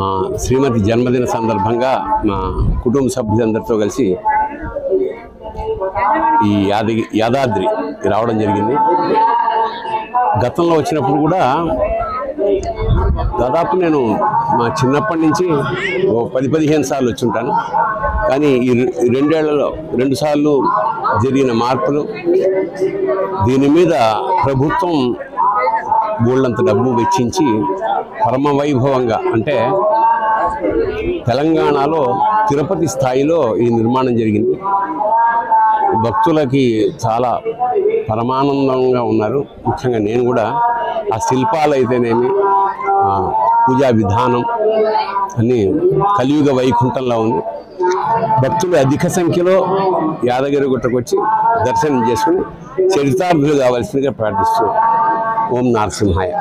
మా శ్రీమతి జన్మదిన సందర్భంగా మా కుటుంబ సభ్యులందరితో కలిసి ఈ యాదాద్రి రావడం జరిగింది. గతంలో వచ్చినప్పుడు కూడా దాదాపు నేను మా చిన్నప్పటి నుంచి 10-15 సార్లు వచ్చి ఉంటాను. కానీ ఈ 2 ఏళ్లలో 2 సార్లు జరిగిన మార్పులు, దీని మీద ప్రభుత్వం బోల్డంత డబ్బు వెచ్చించి పరమ వైభవంగా, అంటే తెలంగాణలో తిరుపతి స్థాయిలో ఈ నిర్మాణం జరిగింది. భక్తులకి చాలా పరమానందంగా ఉన్నారు. ముఖ్యంగా నేను కూడా ఆ శిల్పాలు అయితేనేమి, పూజా విధానం అన్నీ కలియుగ వైకుంఠంలో ఉంది. భక్తులు అధిక సంఖ్యలో యాదగిరిగుట్టకు వచ్చి దర్శనం చేసుకుని చరితార్థులు కావాల్సిందిగా ప్రార్థిస్తూ ఓం నరసింహాయ.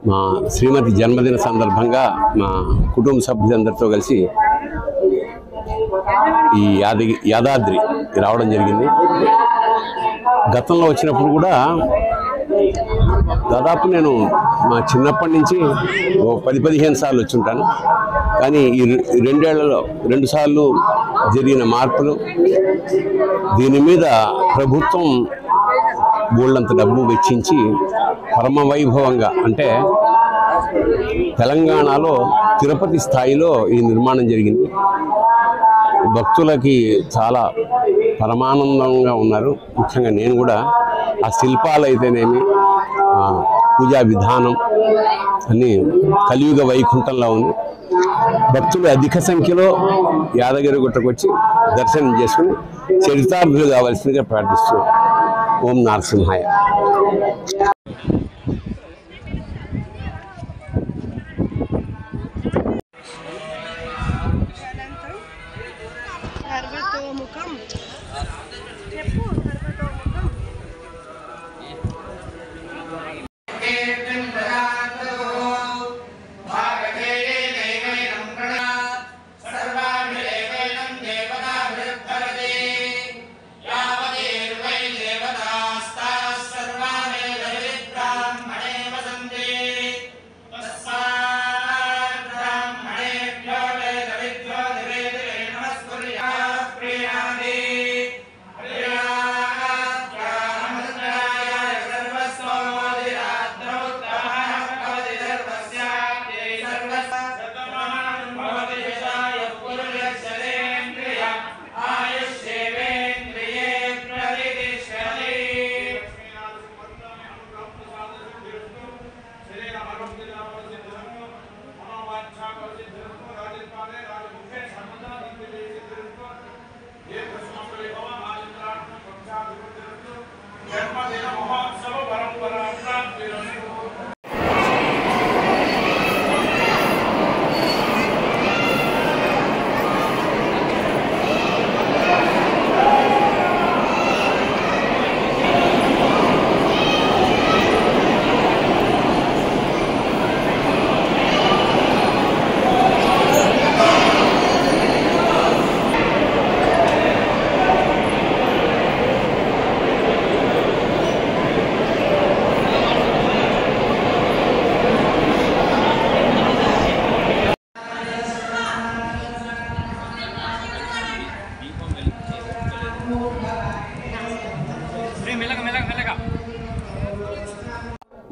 మా శ్రీమతి జన్మదిన సందర్భంగా మా కుటుంబ సభ్యులందరితో కలిసి ఈ యాదాద్రి రావడం జరిగింది. గతంలో వచ్చినప్పుడు కూడా దాదాపు నేను మా చిన్నప్పటి నుంచి 10-15 సార్లు వచ్చి ఉంటాను. కానీ ఈ 2 ఏళ్లలో 2 సార్లు జరిగిన మార్పులు, దీని మీద ప్రభుత్వం బోల్డంత డబ్బు వెచ్చించి పరమ వైభవంగా, అంటే తెలంగాణలో తిరుపతి స్థాయిలో ఈ నిర్మాణం జరిగింది. భక్తులకి చాలా పరమానందంగా ఉన్నారు. ముఖ్యంగా నేను కూడా ఆ శిల్పాలు అయితేనేమి, పూజా విధానం అన్నీ కలియుగ వైకుంఠంలో ఉంది. భక్తులు అధిక సంఖ్యలో యాదగిరిగుట్టకు వచ్చి దర్శనం చేసుకుని చరితార్థులు కావాల్సిందిగా ప్రార్థిస్తూ ఓం నరసింహాయ.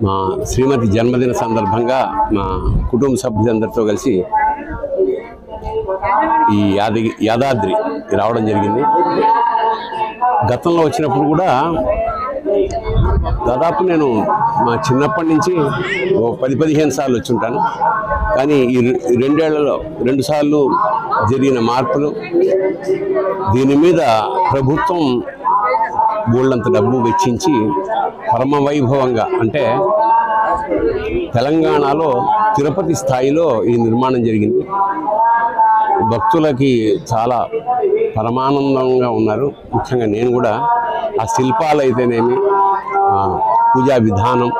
మా శ్రీమతి జన్మదిన సందర్భంగా మా కుటుంబ సభ్యులందరితో కలిసి ఈ యాదాద్రి రావడం జరిగింది. గతంలో వచ్చినప్పుడు కూడా దాదాపు నేను మా చిన్నప్పటి నుంచి 10-15 సార్లు వచ్చి ఉంటాను. కానీ ఈ 2 ఏళ్లలో 2 సార్లు జరిగిన మార్పులు, దీని మీద ప్రభుత్వం బోల్డంత డబ్బు వెచ్చించి పరమ వైభవంగా, అంటే తెలంగాణలో తిరుపతి స్థాయిలో ఈ నిర్మాణం జరిగింది. భక్తులకి చాలా పరమానందంగా ఉన్నారు. ముఖ్యంగా నేను కూడా ఆ శిల్పాలు అయితేనేమి, పూజా విధానం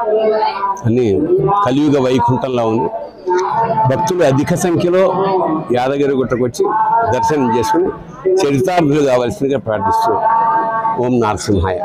అన్నీ కలియుగ వైకుంఠంలో ఉంది. భక్తులు అధిక సంఖ్యలో యాదగిరిగుట్టకు వచ్చి దర్శనం చేసుకుని చరితార్థులు కావాల్సిందిగా ప్రార్థిస్తున్నాం. ఓం నరసింహాయ.